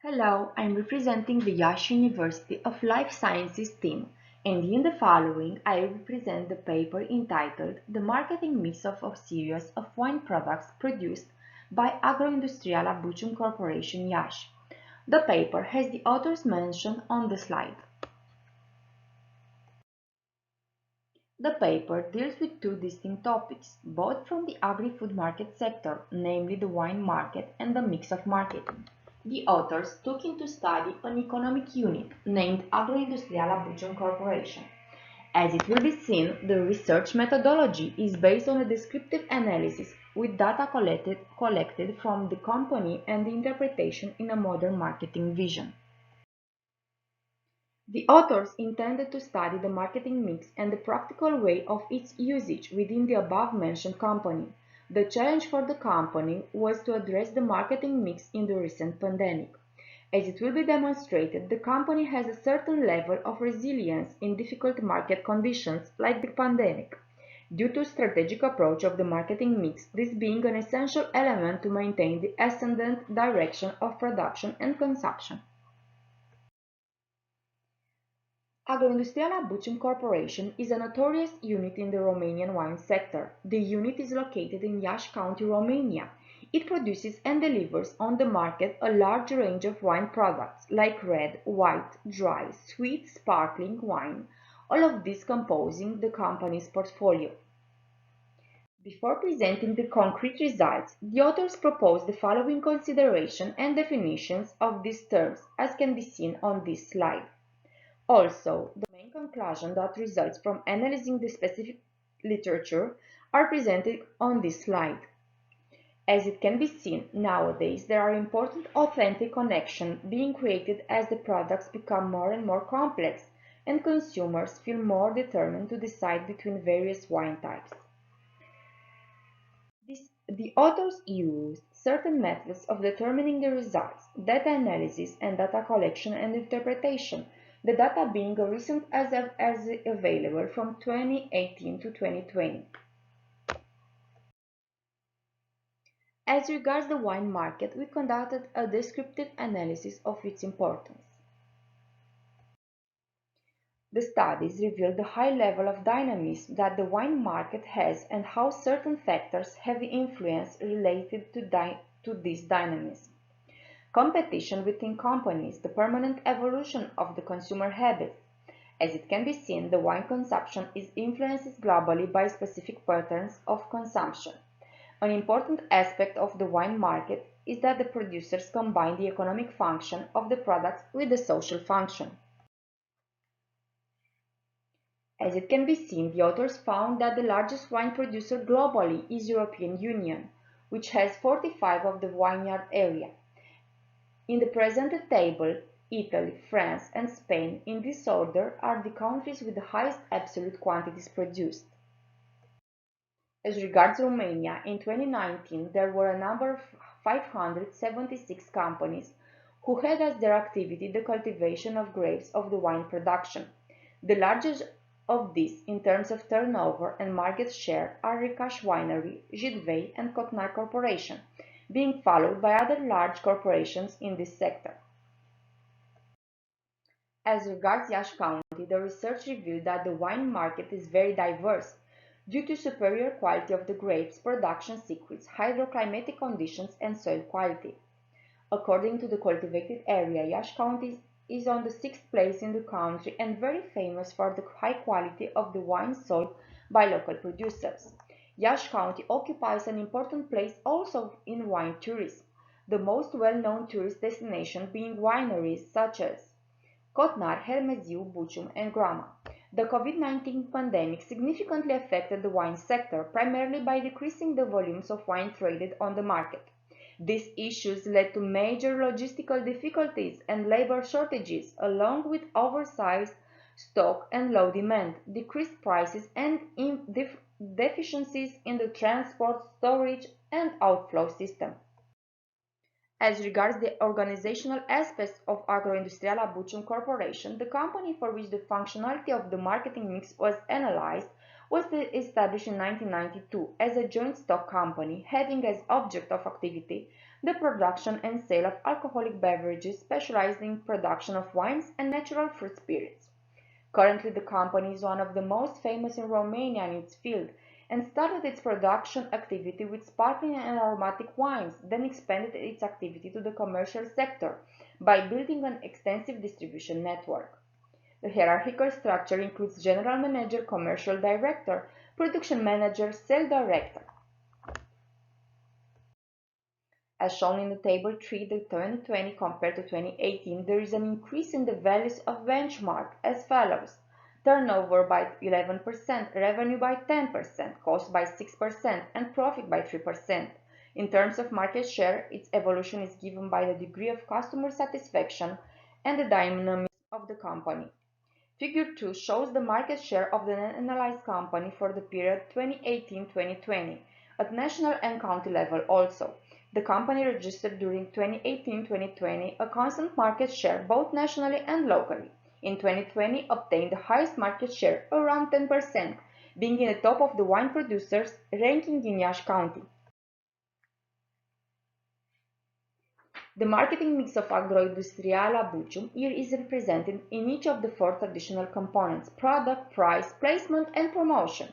Hello, I'm representing the Iași University of Life Sciences team, and in the following I will present the paper entitled The Marketing Mix of a Series of Wine Products Produced by Agroindustriala Bucium Corporation Iași. The paper has the authors mentioned on the slide. The paper deals with two distinct topics, both from the agri-food market sector, namely the wine market and the mix of marketing. The authors took into study an economic unit named Agroindustriala Bucium Corporation. As it will be seen, the research methodology is based on a descriptive analysis with data collected from the company and the interpretation in a modern marketing vision. The authors intended to study the marketing mix and the practical way of its usage within the above-mentioned company. The challenge for the company was to address the marketing mix in the recent pandemic. As it will be demonstrated, the company has a certain level of resilience in difficult market conditions like the pandemic, due to strategic approach of the marketing mix, this being an essential element to maintain the ascendant direction of production and consumption. Agroindustriala Bucium Corporation is a notorious unit in the Romanian wine sector. The unit is located in Iași County, Romania. It produces and delivers on the market a large range of wine products like red, white, dry, sweet, sparkling wine, all of these composing the company's portfolio. Before presenting the concrete results, the authors propose the following consideration and definitions of these terms, as can be seen on this slide. Also, the main conclusion that results from analyzing the specific literature are presented on this slide. As it can be seen, nowadays there are important authentic connections being created as the products become more and more complex and consumers feel more determined to decide between various wine types. The authors used certain methods of determining the results, data analysis and data collection and interpretation, the data being a recent as available from 2018 to 2020. As regards the wine market, we conducted a descriptive analysis of its importance. The studies revealed the high level of dynamism that the wine market has and how certain factors have influence related to this dynamism. Competition within companies, the permanent evolution of the consumer habits. As it can be seen, the wine consumption is influenced globally by specific patterns of consumption. An important aspect of the wine market is that the producers combine the economic function of the products with the social function. As it can be seen, the authors found that the largest wine producer globally is European Union, which has 45% of the vineyard area. In the presented table, Italy, France, and Spain in this order are the countries with the highest absolute quantities produced. As regards Romania, in 2019 there were a number of 576 companies who had as their activity the cultivation of grapes of the wine production. The largest of these in terms of turnover and market share are Ricaș Winery, Jitvei, and Cotnar Corporation, being followed by other large corporations in this sector. As regards Iași County, the research revealed that the wine market is very diverse due to superior quality of the grapes, production secrets, hydroclimatic conditions, and soil quality. According to the cultivated area, Iași County is on the 6th place in the country and very famous for the high quality of the wine sold by local producers. Iași County occupies an important place also in wine tourism, the most well-known tourist destination being wineries such as Cotnar, Hermeziu, Bucium, and Grama. The COVID-19 pandemic significantly affected the wine sector, primarily by decreasing the volumes of wine traded on the market. These issues led to major logistical difficulties and labor shortages, along with oversized stock and low demand, decreased prices, and deficiencies in the transport, storage, and outflow system. As regards the organizational aspects of Agroindustriala Bucium Corporation, the company for which the functionality of the marketing mix was analyzed was established in 1992 as a joint stock company having as object of activity the production and sale of alcoholic beverages, specialized in production of wines and natural fruit spirits. Currently, the company is one of the most famous in Romania in its field and started its production activity with sparkling and aromatic wines, then expanded its activity to the commercial sector by building an extensive distribution network. The hierarchical structure includes General Manager, Commercial Director, Production Manager, Sales Director. As shown in the Table 3, the 2020 compared to 2018, there is an increase in the values of benchmark as follows: turnover by 11%, revenue by 10%, cost by 6%, and profit by 3%. In terms of market share, its evolution is given by the degree of customer satisfaction and the dynamism of the company. Figure 2 shows the market share of the analyzed company for the period 2018-2020 at national and county level also. The company registered during 2018-2020 a constant market share both nationally and locally. In 2020, obtained the highest market share, around 10%, being in the top of the wine producers ranking in Iași County. The marketing mix of Agroindustriala Bucium here is represented in each of the four traditional components: product, price, placement, and promotion.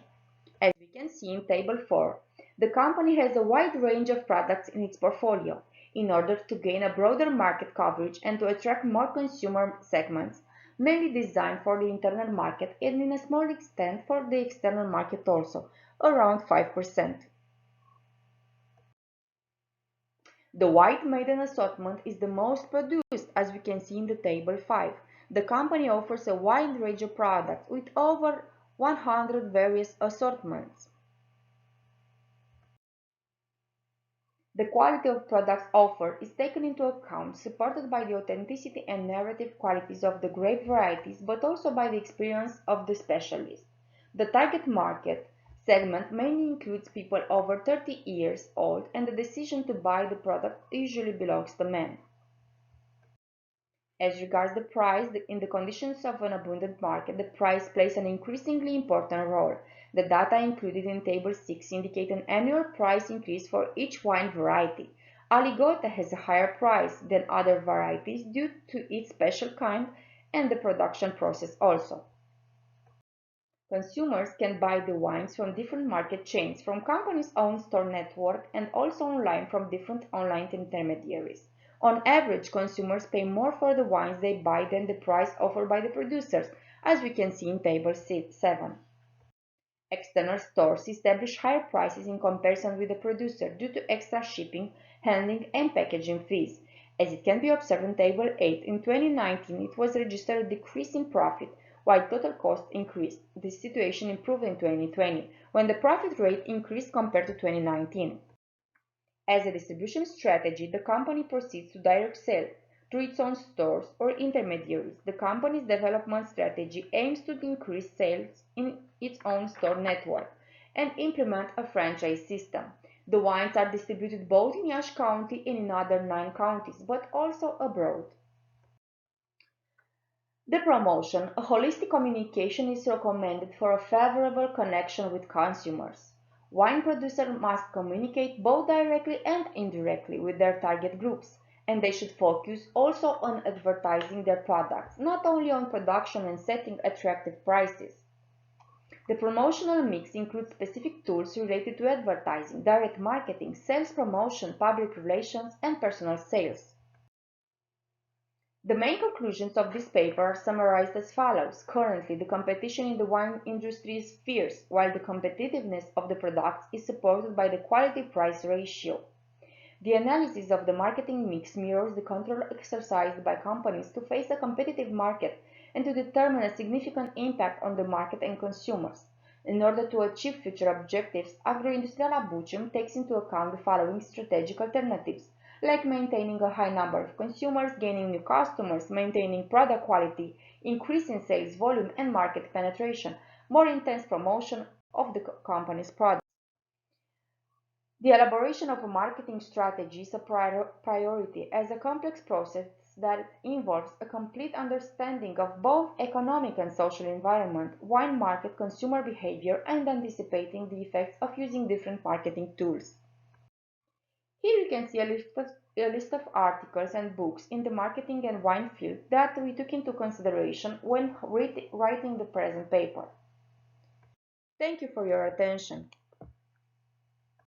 As we can see in Table 4, the company has a wide range of products in its portfolio. In order to gain a broader market coverage and to attract more consumer segments, mainly designed for the internal market and in a small extent for the external market also, around 5%. The white maiden assortment is the most produced, as we can see in the Table 5. The company offers a wide range of products with over 100 various assortments. The quality of products offered is taken into account, supported by the authenticity and narrative qualities of the grape varieties, but also by the experience of the specialist. The target market segment mainly includes people over 30 years old, and the decision to buy the product usually belongs to men. As regards the price, in the conditions of an abundant market, the price plays an increasingly important role. The data included in Table 6 indicate an annual price increase for each wine variety. Aligote has a higher price than other varieties due to its special kind and the production process also. Consumers can buy the wines from different market chains, from company's own store network, and also online from different online intermediaries. On average, consumers pay more for the wines they buy than the price offered by the producers, as we can see in Table 7. External stores establish higher prices in comparison with the producer due to extra shipping, handling, and packaging fees. As it can be observed in Table 8, in 2019 it was registered a decrease in profit, while total cost increased. This situation improved in 2020, when the profit rate increased compared to 2019. As a distribution strategy, the company proceeds to direct sale through its own stores or intermediaries. The company's development strategy aims to increase sales in its own store network and implement a franchise system. The wines are distributed both in Iași County and in other 9 counties, but also abroad. The promotion, a holistic communication, is recommended for a favorable connection with consumers. Wine producers must communicate both directly and indirectly with their target groups, and they should focus also on advertising their products, not only on production and setting attractive prices. The promotional mix includes specific tools related to advertising, direct marketing, sales promotion, public relations, and personal sales. The main conclusions of this paper are summarized as follows. Currently, the competition in the wine industry is fierce, while the competitiveness of the products is supported by the quality-price ratio. The analysis of the marketing mix mirrors the control exercised by companies to face a competitive market and to determine a significant impact on the market and consumers. In order to achieve future objectives, Agroindustriala Bucium takes into account the following strategic alternatives, like maintaining a high number of consumers, gaining new customers, maintaining product quality, increasing sales volume and market penetration, more intense promotion of the company's products. The elaboration of a marketing strategy is a priority as a complex process that involves a complete understanding of both economic and social environment, wine market consumer behavior, and anticipating the effects of using different marketing tools. Here you can see a list of articles and books in the marketing and wine field that we took into consideration when writing the present paper. Thank you for your attention.